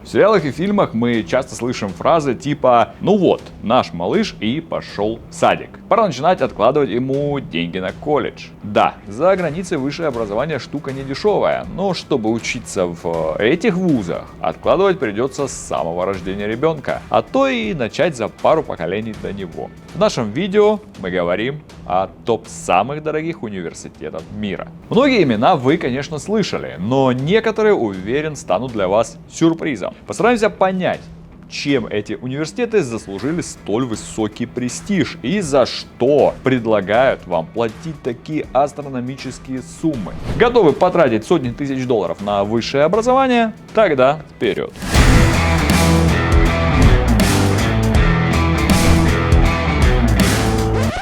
В сериалах и фильмах мы часто слышим фразы типа «ну вот, наш малыш и пошел в садик. Пора начинать откладывать ему деньги на колледж». Да, за границей высшее образование штука не дешевая, но чтобы учиться в этих вузах, откладывать придется с самого рождения ребенка, а то и начать за пару поколений до него. В нашем видео мы говорим о топ самых дорогих университетов мира. Многие имена вы, конечно, слышали, но некоторые, уверен, станут для вас сюрпризом. Постараемся понять, чем эти университеты заслужили столь высокий престиж и за что предлагают вам платить такие астрономические суммы. Готовы потратить сотни тысяч долларов на высшее образование? Тогда вперед!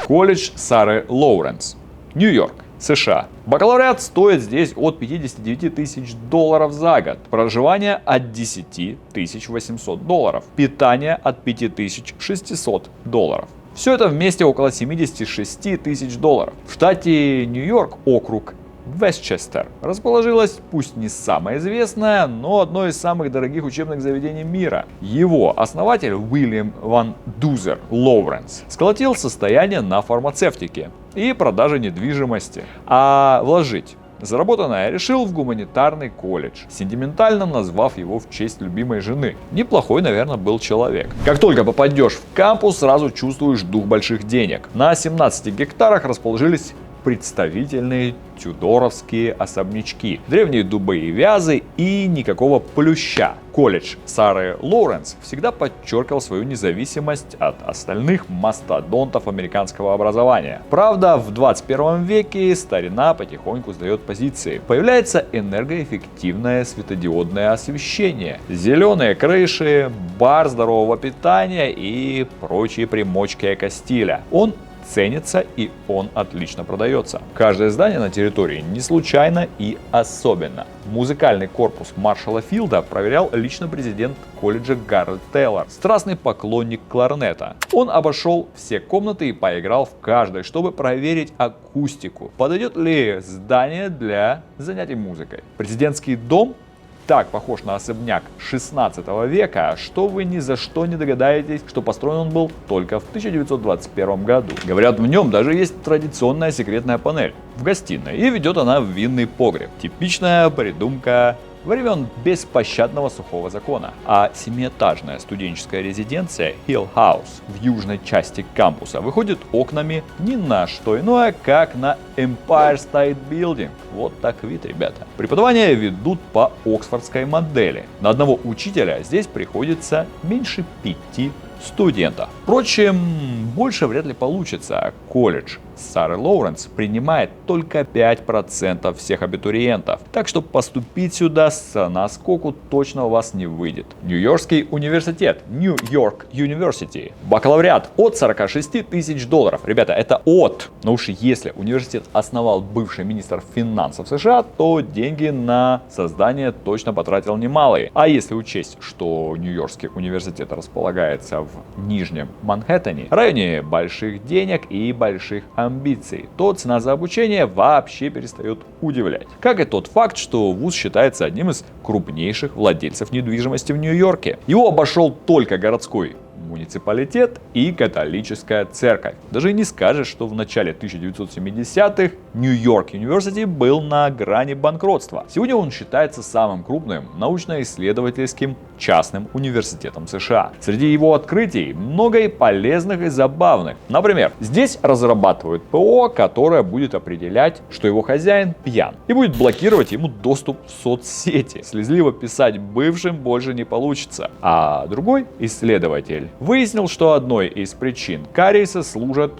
Колледж Сары Лоуренс, Нью-Йорк, США. Бакалавриат стоит здесь от 59 тысяч долларов за год, проживание от 10 800 долларов, питание от 5600 долларов. Все это вместе около 76 тысяч долларов. В штате Нью-Йорк округ Вестчестер расположилось, пусть не самое известное, но одно из самых дорогих учебных заведений мира. Его основатель Уильям Ван Дузер Лоуренс сколотил состояние на фармацевтике и продаже недвижимости, а вложить заработанное решил в гуманитарный колледж, сентиментально назвав его в честь любимой жены. Неплохой, наверное, был человек. Как только попадешь в кампус, сразу чувствуешь дух больших денег. На 17 гектарах расположились представительные тюдоровские особнячки, древние дубы и вязы и никакого плюща. Колледж Сары Лоуренс всегда подчеркивал свою независимость от остальных мастодонтов американского образования. Правда, в 21 веке старина потихоньку сдает позиции. Появляется энергоэффективное светодиодное освещение, зеленые крыши, бар здорового питания и прочие примочки эко-стиля. Он ценится и он отлично продается. Каждое здание на территории не случайно и особенно. Музыкальный корпус Маршалла Филда проверял лично президент колледжа Гарольд Тейлор, страстный поклонник кларнета. Он обошел все комнаты и поиграл в каждой, чтобы проверить акустику. Подойдет ли здание для занятий музыкой? Президентский дом так похож на особняк 16 века, что вы ни за что не догадаетесь, что построен он был только в 1921 году. Говорят, в нем даже есть традиционная секретная панель в гостиной, и ведет она в винный погреб. Типичная придумка времен беспощадного сухого закона. А семиэтажная студенческая резиденция Hill House в южной части кампуса выходит окнами ни на что иное, как на Empire State Building. Вот так вид, ребята. Преподавание ведут по оксфордской модели. На одного учителя здесь приходится меньше 5 студентов. Впрочем, больше вряд ли получится. Колледж Сары Лоуренс принимает только 5% всех абитуриентов, так что поступить сюда с наскоку точно у вас не выйдет. Нью-Йоркский университет, Нью-Йорк University. Бакалавриат от 46 тысяч долларов. Ребята, это от. Но уж если университет основал бывший министр финансов США, то деньги на создание точно потратил немалые. А если учесть, что Нью-Йоркский университет располагается в Нижнем Манхэттене, районе больших денег и больших амбиций, то цена за обучение вообще перестает удивлять. Как и тот факт, что вуз считается одним из крупнейших владельцев недвижимости в Нью-Йорке. Его обошел только городской муниципалитет и католическая церковь. Даже и не скажешь, что в начале 1970-х Нью-Йорк University был на грани банкротства. Сегодня он считается самым крупным научно-исследовательским частным университетом США. Среди его открытий много и полезных, и забавных. Например, здесь разрабатывают ПО, которое будет определять, что его хозяин пьян, и будет блокировать ему доступ в соцсети. Слезливо писать бывшим больше не получится. А другой исследователь выяснил, что одной из причин кариеса служат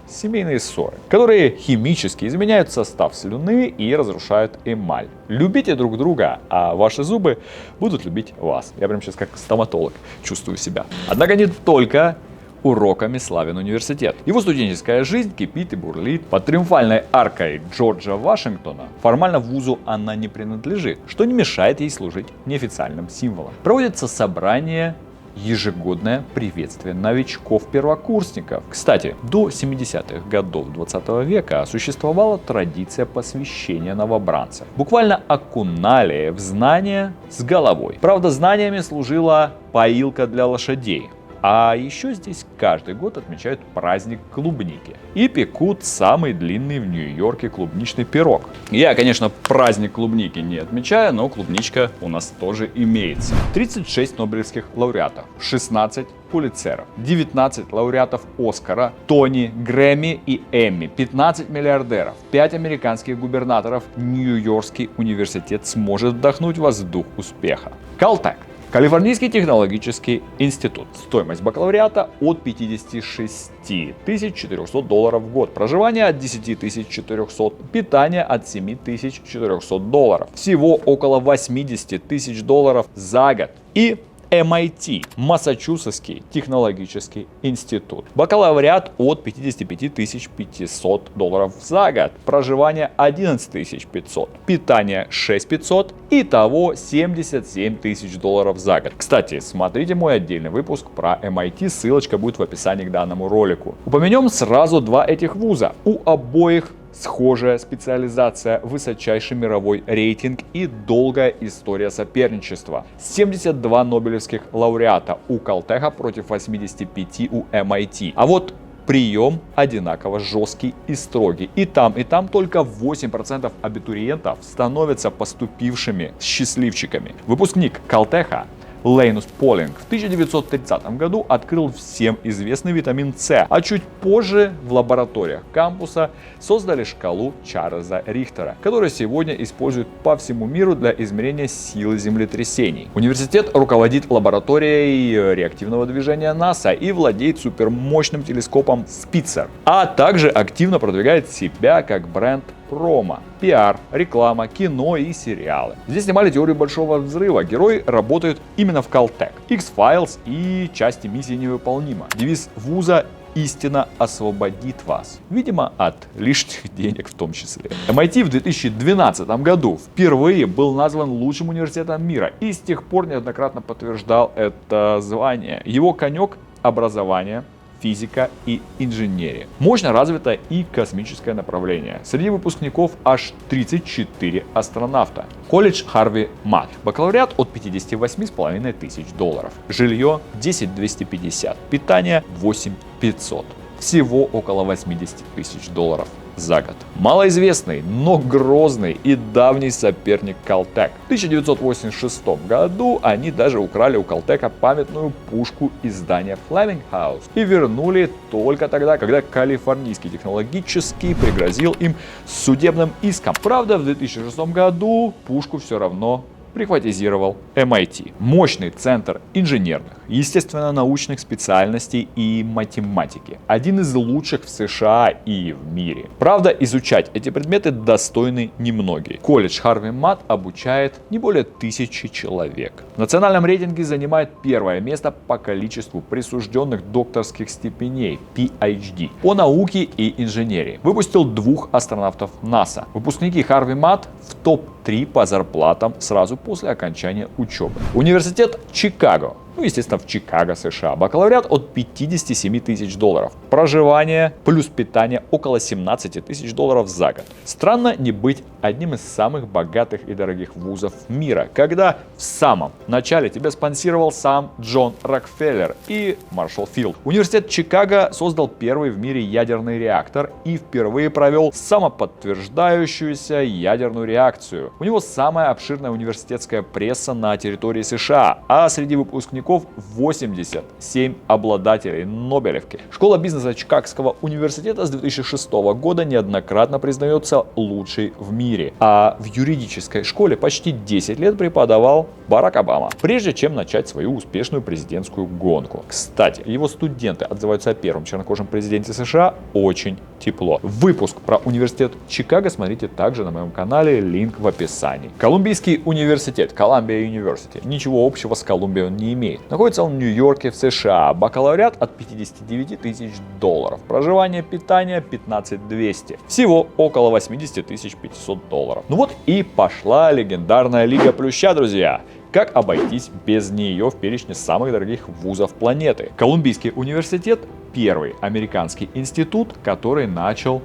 семейные ссоры, которые химически изменяют состав слюны и разрушают эмаль. Любите друг друга, а ваши зубы будут любить вас. Я прям сейчас как стоматолог чувствую себя. Однако не только уроками славен университет. Его студенческая жизнь кипит и бурлит. Под триумфальной аркой Джорджа Вашингтона формально вузу она не принадлежит, что не мешает ей служить неофициальным символом. Проводятся собрания ежегодное приветствие новичков-первокурсников. Кстати, до 70-х годов 20 века существовала традиция посвящения новобранцев. Буквально окунали в знания с головой. Правда, знаниями служила поилка для лошадей. А еще здесь каждый год отмечают праздник клубники и пекут самый длинный в Нью-Йорке клубничный пирог. Я, конечно, праздник клубники не отмечаю, но клубничка у нас тоже имеется. 36 нобелевских лауреатов, 16 Пулитцеров, 19 лауреатов Оскара, Тони, Грэмми и Эмми, 15 миллиардеров, 5 американских губернаторов. Нью-Йоркский университет сможет вдохнуть воздух успеха. Caltech. Калифорнийский технологический институт. Стоимость бакалавриата от 56 400 долларов в год. Проживание от 10 400. Питание от 7 400 долларов. Всего около 80 тысяч долларов за год. И MIT, Массачусетский технологический институт. Бакалавриат от 55 500 долларов за год. Проживание 11 500. Питание 6 500. Итого 77 тысяч долларов за год. Кстати, смотрите мой отдельный выпуск про MIT, ссылочка будет в описании к данному ролику. Упомянем сразу два этих вуза. У обоих схожая специализация, высочайший мировой рейтинг и долгая история соперничества. 72 нобелевских лауреата у Caltech против 85 у MIT. А вот прием одинаково жесткий и строгий. И там только 8% абитуриентов становятся поступившими счастливчиками. Выпускник Caltech Лейнус Полинг в 1930 году открыл всем известный витамин С, а чуть позже в лабораториях кампуса создали шкалу Чарльза Рихтера, которую сегодня используют по всему миру для измерения силы землетрясений. Университет руководит лабораторией реактивного движения НАСА и владеет супермощным телескопом Спитцер, а также активно продвигает себя как бренд промо, пиар, реклама, кино и сериалы. Здесь снимали теорию Большого взрыва. Герои работают именно в Caltech. X-Files и части миссии невыполнима. Девиз вуза «Истина освободит вас». Видимо, от лишних денег в том числе. MIT в 2012 году впервые был назван лучшим университетом мира и с тех пор неоднократно подтверждал это звание. Его конек – образование, физика и инженерия. Мощно развито и космическое направление. Среди выпускников аж 34 астронавта. Колледж Харви Мат. Бакалавриат от 58,5 тысяч долларов. Жилье 10 250. Питание 8 500. Всего около 80 тысяч долларов за год. Малоизвестный, но грозный и давний соперник Caltech. В 1986 году они даже украли у Caltech памятную пушку из здания Fleming House и вернули только тогда, когда Калифорнийский технологический пригрозил им судебным иском. Правда, в 2006 году пушку все равно прихватизировал MIT. Мощный центр инженерных, естественно-научных специальностей и математики. Один из лучших в США и в мире. Правда, изучать эти предметы достойны немногие. Колледж Харви Мат обучает не более 1000 человек. В национальном рейтинге занимает первое место по количеству присужденных докторских степеней PhD по науке и инженерии. Выпустил 2 астронавтов НАСА. Выпускники Харви Мат в топ-3 по зарплатам сразу после окончания учебы. Университет Чикаго. Естественно, в Чикаго, США. Бакалавриат от 57 тысяч долларов. Проживание плюс питание около 17 тысяч долларов за год. Странно не быть одним из самых богатых и дорогих вузов мира, когда в самом начале тебя спонсировал сам Джон Рокфеллер и Маршалл Филд. Университет Чикаго создал первый в мире ядерный реактор и впервые провел самоподтверждающуюся ядерную реакцию. У него самая обширная университетская пресса на территории США, а среди выпускников 87 обладателей Нобелевки. Школа бизнеса Чикагского университета с 2006 года неоднократно признается лучшей в мире. А в юридической школе почти 10 лет преподавал Барак Обама, прежде чем начать свою успешную президентскую гонку. Кстати, его студенты отзываются о первом чернокожем президенте США очень тепло. Выпуск про университет Чикаго смотрите также на моем канале, линк в описании. Колумбийский университет, Columbia University. Ничего общего с Колумбией он не имеет. Находится он в Нью-Йорке, в США. Бакалавриат от 59 тысяч долларов. Проживание, питание 15 200. Всего около 80 500 долларов. Ну вот и пошла легендарная Лига Плюща, друзья. Как обойтись без нее в перечне самых дорогих вузов планеты? Колумбийский университет – первый американский институт, который начал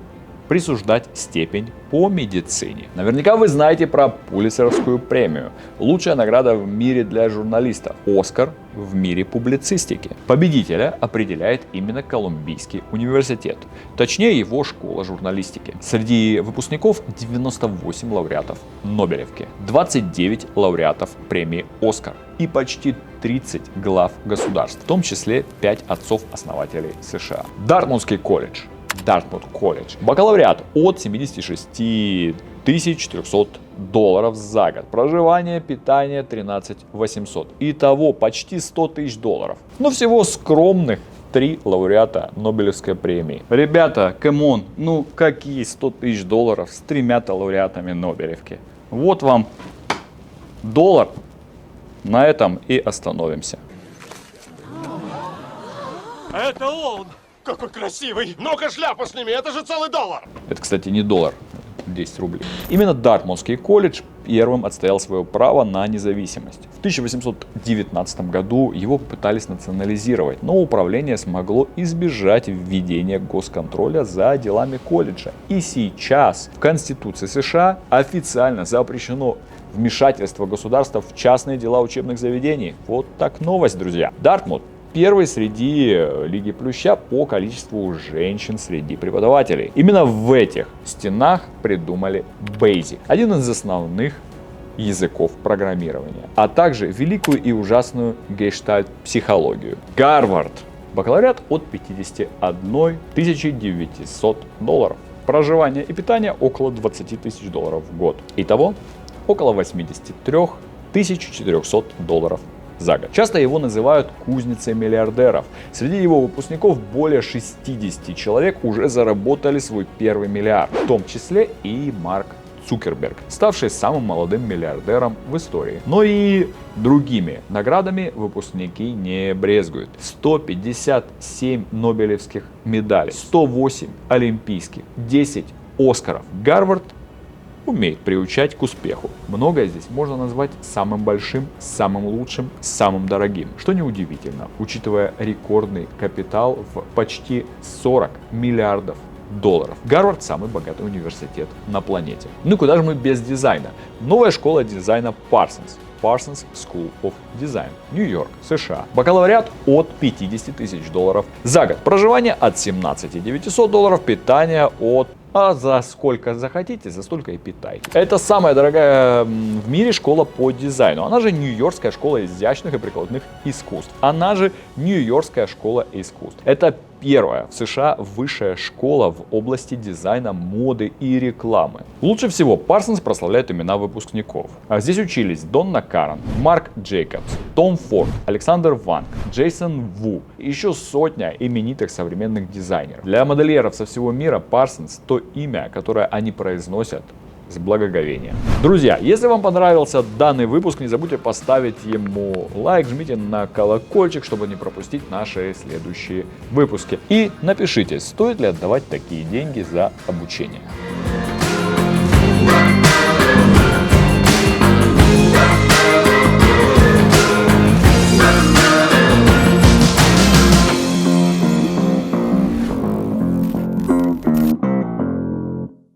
присуждать степень по медицине. Наверняка вы знаете про Пулитцеровскую премию. Лучшая награда в мире для журналиста. Оскар в мире публицистики. Победителя определяет именно Колумбийский университет. Точнее, его школа журналистики. Среди выпускников 98 лауреатов Нобелевки, 29 лауреатов премии Оскар и почти 30 глав государств, в том числе 5 отцов-основателей США. Дартмутский колледж. Дартмут колледж. Бакалавриат от 76 400 долларов за год. Проживание, питание 13 800. Итого почти 100 тысяч долларов. Но всего скромных 3 лауреата Нобелевской премии. Ребята, камон, ну какие 100 тысяч долларов с 3 лауреатами Нобелевки? Вот вам доллар. На этом и остановимся. Это он! Какой красивый! Ну-ка шляпу сними, это же целый доллар! Это, кстати, не доллар, 10 рублей. Именно Дартмутский колледж первым отстоял свое право на независимость. В 1819 году его попытались национализировать, но управление смогло избежать введения госконтроля за делами колледжа. И сейчас в Конституции США официально запрещено вмешательство государства в частные дела учебных заведений. Вот так новость, друзья. Дартмут первый среди Лиги Плюща по количеству женщин среди преподавателей. Именно в этих стенах придумали Basic, один из основных языков программирования, а также великую и ужасную гештальт-психологию. Гарвард. Бакалавриат от 51 900 долларов. Проживание и питание около 20 тысяч долларов в год. Итого около 83 400 долларов за год. Часто его называют кузницей миллиардеров. Среди его выпускников более 60 человек уже заработали свой первый миллиард, в том числе и Марк Цукерберг, ставший самым молодым миллиардером в истории. Но и другими наградами выпускники не брезгуют. 157 нобелевских медалей, 108 олимпийских, 10 Оскаров. Гарвард умеет приучать к успеху. Многое здесь можно назвать самым большим, самым лучшим, самым дорогим. Что неудивительно, учитывая рекордный капитал в почти 40 миллиардов долларов. Гарвард самый богатый университет на планете. Ну куда же мы без дизайна? Новая школа дизайна Parsons. Parsons School of Design, Нью-Йорк, США. Бакалавриат от 50 тысяч долларов за год. Проживание от 17 900 долларов. Питание от за сколько захотите, за столько и питайте. Это самая дорогая в мире школа по дизайну. Она же Нью-Йоркская школа изящных и прикладных искусств. Она же Нью-Йоркская школа искусств. Это первая в США высшая школа в области дизайна, моды и рекламы. Лучше всего Parsons прославляет имена выпускников. А здесь учились Донна Карен, Марк Джейкобс, Том Форд, Александр Ванг, Джейсон Ву и еще сотня именитых современных дизайнеров. Для модельеров со всего мира Parsons то имя, которое они произносят с благоговением. Друзья, если вам понравился данный выпуск, не забудьте поставить ему лайк, жмите на колокольчик, чтобы не пропустить наши следующие выпуски. И напишите, стоит ли отдавать такие деньги за обучение.